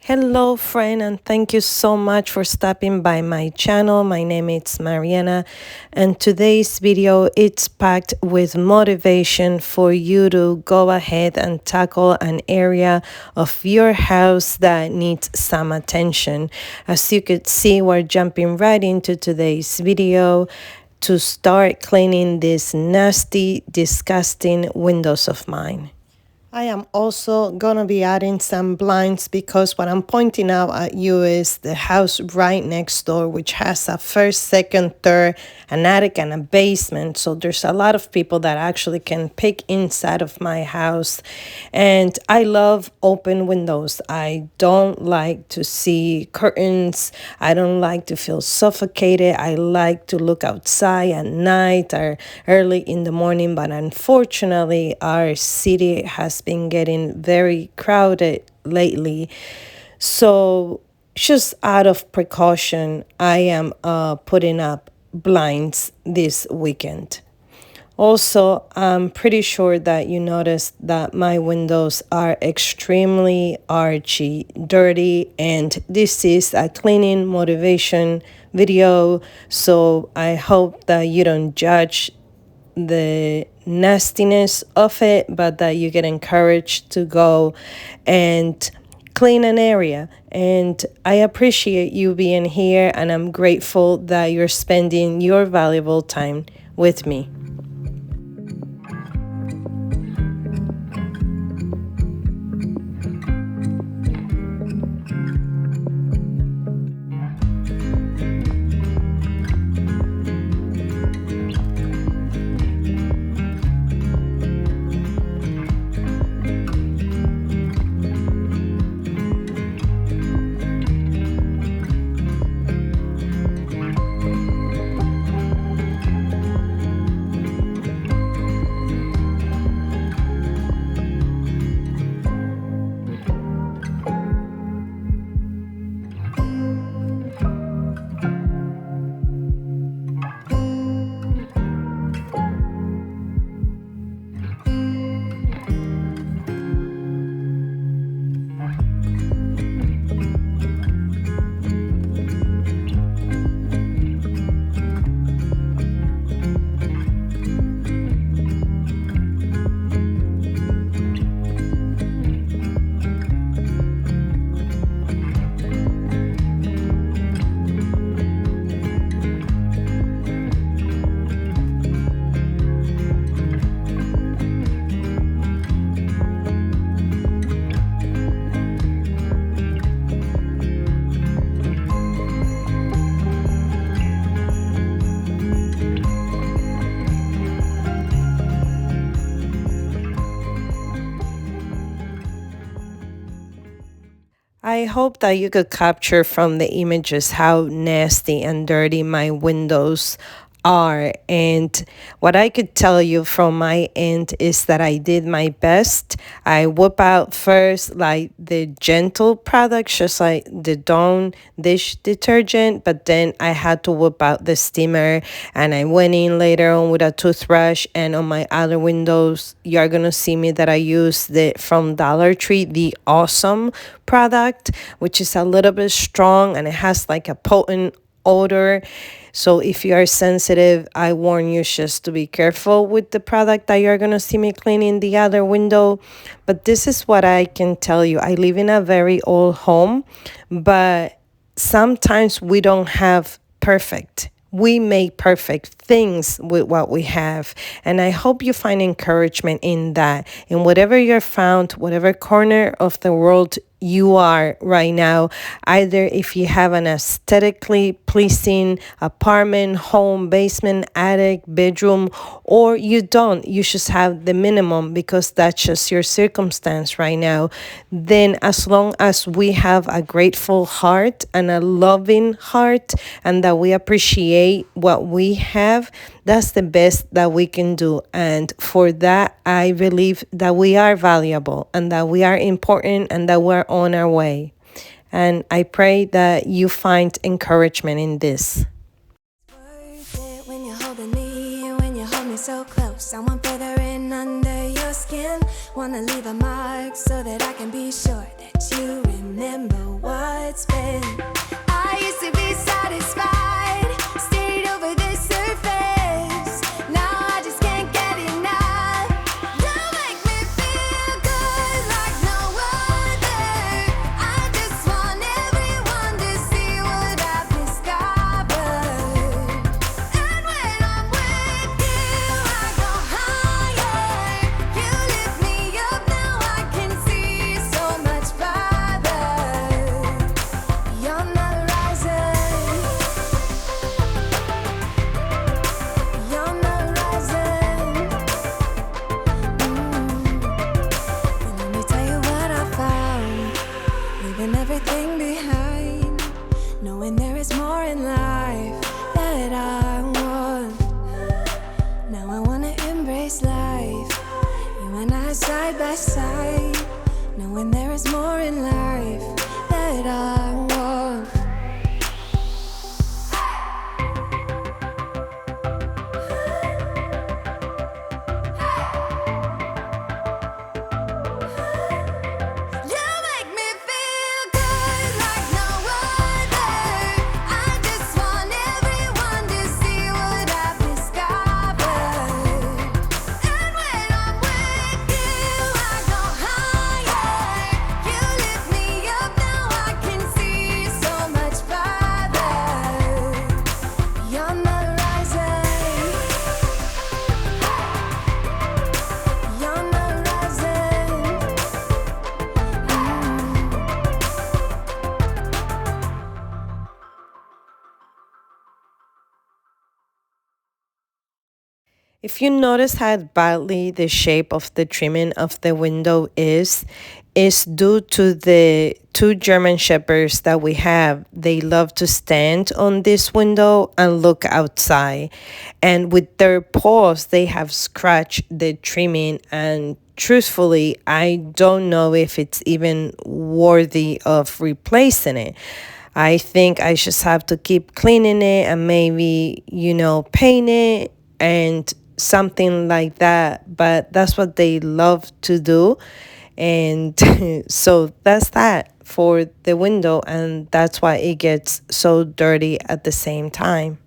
Hello, friend, and thank you so much for stopping by my channel. My name is Mariana, and today's video it's packed with motivation for you to go ahead and tackle an area of your house that needs some attention. As you could see, we're jumping right into today's video to start cleaning these nasty, disgusting windows of mine. I am also gonna be adding some blinds because what I'm pointing out at you is the house right next door, which has a first, second, third, an attic and a basement. So there's a lot of people that actually can pick inside of my house. And I love open windows. I don't like to see curtains. I don't like to feel suffocated. I like to look outside at night or early in the morning, but unfortunately our city has been getting very crowded lately. So just out of precaution, I am putting up blinds this weekend. Also, I'm pretty sure that you noticed that my windows are extremely archy, dirty, and this is a cleaning motivation video. So I hope that you don't judge the nastiness of it, but that you get encouraged to go and clean an area. And I appreciate you being here, and I'm grateful that you're spending your valuable time with me. I hope that you could capture from the images how nasty and dirty my windows are. And what I could tell you from my end is that I did my best. I whip out first like the gentle products, just like the Dawn dish detergent, but then I had to whip out the steamer, and I went in later on with a toothbrush. And on my other windows, you're gonna see me that I use the from Dollar Tree, the Awesome product, which is a little bit strong and it has like a potent odor. So if you are sensitive, I warn you just to be careful with the product that you're going to see me cleaning the other window. But this is what I can tell you. I live in a very old home, but sometimes we don't have perfect. We make perfect things with what we have. And I hope you find encouragement in that. In whatever you're found, whatever corner of the world you are right now, either if you have an aesthetically pleasing apartment, home, basement, attic, bedroom, or you don't, you just have the minimum because that's just your circumstance right now. Then as long as we have a grateful heart and a loving heart, and that we appreciate what we have, that's the best that we can do. And for that, I believe that we are valuable and that we are important and that we're on our way. And I pray that you find encouragement in this. When you're holding me, when you hold me so close, I want further in under your skin. Wanna leave a mark so that I can be sure that you remember spin. I used to be satisfied, stayed over the surface. Now I just can't get enough. You make me feel good like no other. I just want everyone to see what I've discovered. And when I'm with you, I go higher. You lift me up, now I can see so much farther. You're the horizon. You're the horizon. And let me tell you what I found. Leaving everything behind, knowing there is more in life that I want. Now I wanna embrace life, you and I side by side, knowing there is more in life that I want. You make me feel good like no other. I just want everyone to see what I've discovered. And when I'm with you, I go higher. You lift me up, now I can see so much farther. You're the horizon. You're the horizon. If you notice how badly the shape of the trimming of the window is due to the two German shepherds that we have. They love to stand on this window and look outside. And with their paws, they have scratched the trimming. And truthfully, I don't know if it's even worthy of replacing it. I think I just have to keep cleaning it and maybe, paint it and something like that. But that's what they love to do. And so that's that for the window. And that's why it gets so dirty at the same time.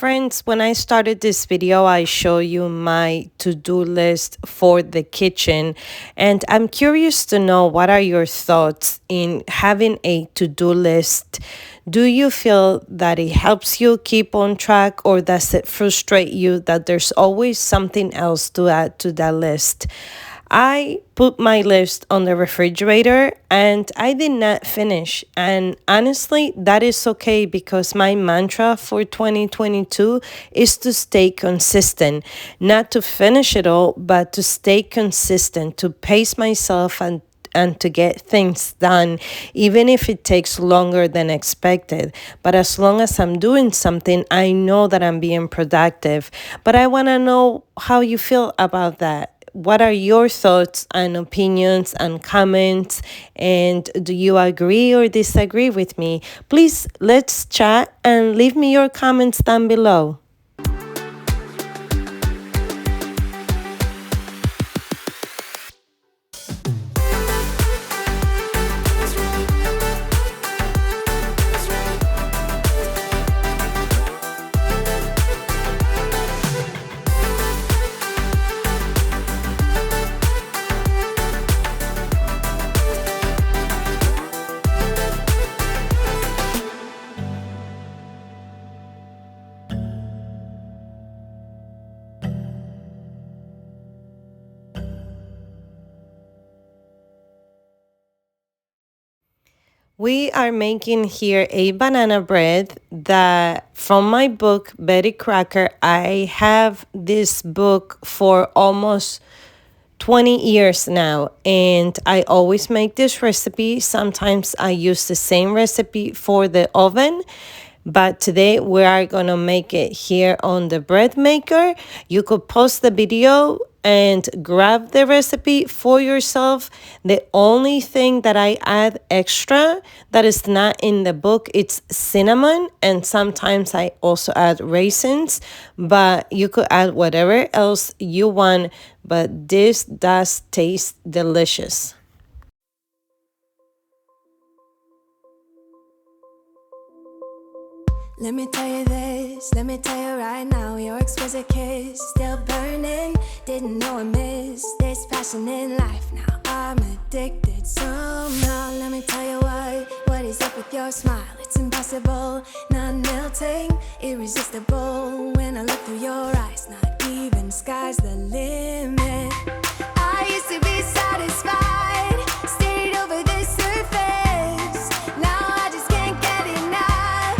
friends, when I started this video, I show you my to-do list for the kitchen, and I'm curious to know what are your thoughts in having a to-do list. Do you feel that it helps you keep on track, or does it frustrate you that there's always something else to add to that list? I put my list on the refrigerator and I did not finish. And honestly, that is okay because my mantra for 2022 is to stay consistent, not to finish it all, but to stay consistent, to pace myself and to get things done, even if it takes longer than expected. But as long as I'm doing something, I know that I'm being productive. But I want to know how you feel about that. What are your thoughts and opinions and comments? And do you agree or disagree with me? Please, let's chat and leave me your comments down below. We are making here a banana bread that from my book, Betty Crocker. I have this book for almost 20 years now, and I always make this recipe. Sometimes I use the same recipe for the oven, but today we are gonna make it here on the bread maker. You could pause the video and grab the recipe for yourself. The only thing that I add extra that is not in the book, it's cinnamon, and sometimes I also add raisins, but you could add whatever else you want, but this does taste delicious. Let me tell you this, let me tell you right now, your exquisite kiss still burning. Didn't know I missed this passion in life. Now I'm addicted somehow. Let me tell you what is up with your smile? It's impossible, not melting, irresistible. When I look through your eyes, not even sky's the limit. I used to be satisfied, stayed over the surface. Now I just can't get enough.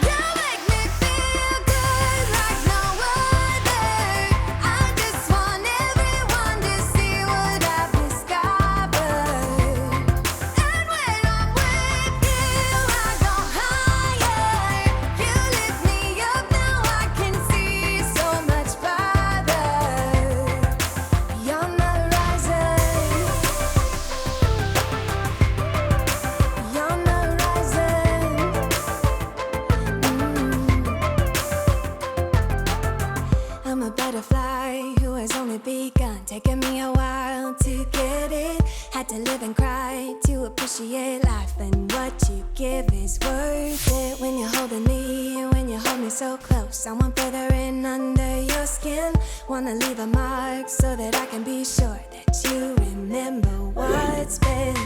You make me feel good like no other. I just want everyone to see what I've discovered. And when I'm with you, I go higher. You lift me up, now I can see so much farther. Beyond the horizon, beyond the horizon. I'm a butterfly who has only begun, taking me a while to get it. Had to live and cry to appreciate life, and what you give is worth it. When you're holding me, when you hold me so close, I want further in under your skin. Wanna leave a mark so that I can be sure that you remember what's been.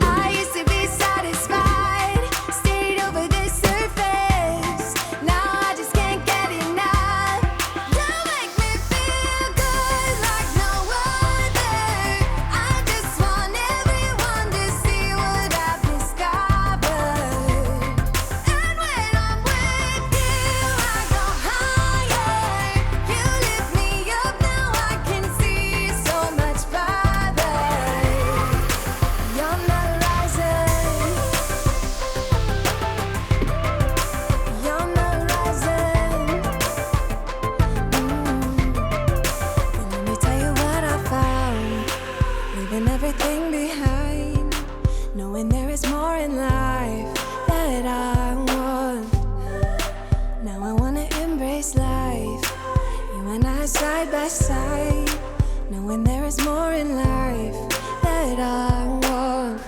I used to be satisfied, stayed over the surface. Now I just can't get enough. You make me feel good like no other. I just want everyone to see what I've discovered. And when I'm with you, I go higher. You lift me up, now I can see so much farther. Beyond the horizon, beyond the horizon. And let me tell you what I found, leaving everything behind, knowing there is more in life that I want. Now I wanna embrace life, you and I side by side, knowing there is more in life that I want.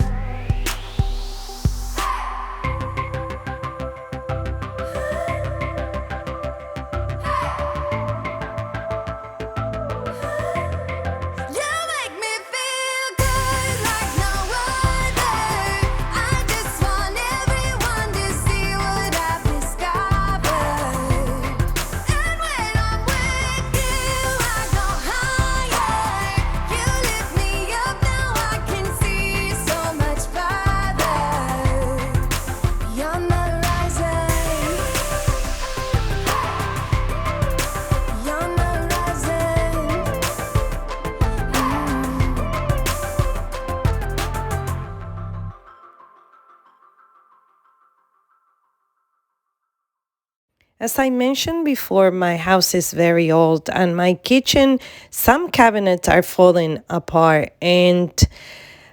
As I mentioned before, my house is very old and my kitchen, some cabinets are falling apart. And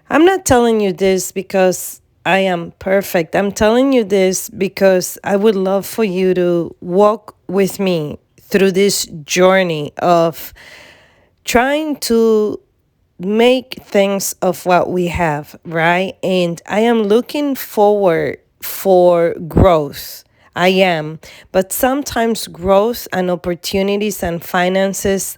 I'm not telling you this because I am perfect. I'm telling you this because I would love for you to walk with me through this journey of trying to make things of what we have, right? And I am looking forward for growth. I am, but sometimes growth and opportunities and finances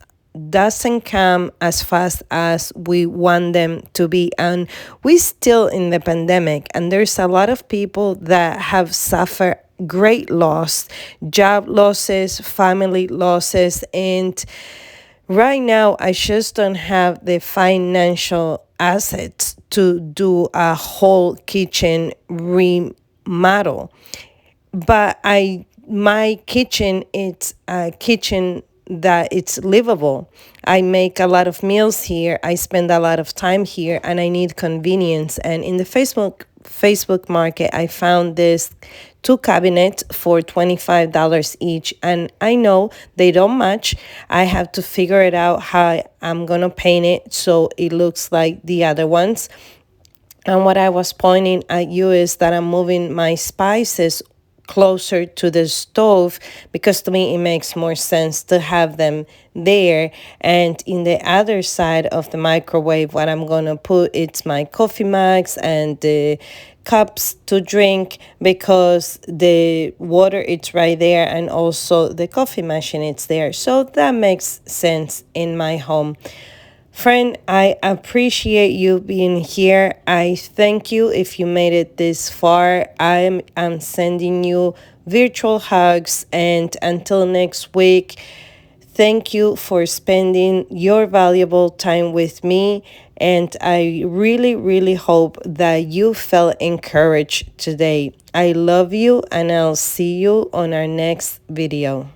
doesn't come as fast as we want them to be, and we still in the pandemic, and there's a lot of people that have suffered great loss, job losses, family losses, and right now, I just don't have the financial assets to do a whole kitchen remodel. But my kitchen, it's a kitchen that it's livable. I make a lot of meals here. I spend a lot of time here and I need convenience. And in the Facebook market, I found this two cabinets for $25 each. And I know they don't match. I have to figure it out how I'm gonna paint it so it looks like the other ones. And what I was pointing at you is that I'm moving my spices closer to the stove because to me it makes more sense to have them there. And in the other side of the microwave, what I'm gonna put it's my coffee mugs and the cups to drink because the water it's right there and also the coffee machine it's there. So that makes sense in my home. Friend, I appreciate you being here. I thank you if you made it this far. I'm sending you virtual hugs, and until next week, thank you for spending your valuable time with me. And I really, really hope that you felt encouraged today. I love you, and I'll see you on our next video.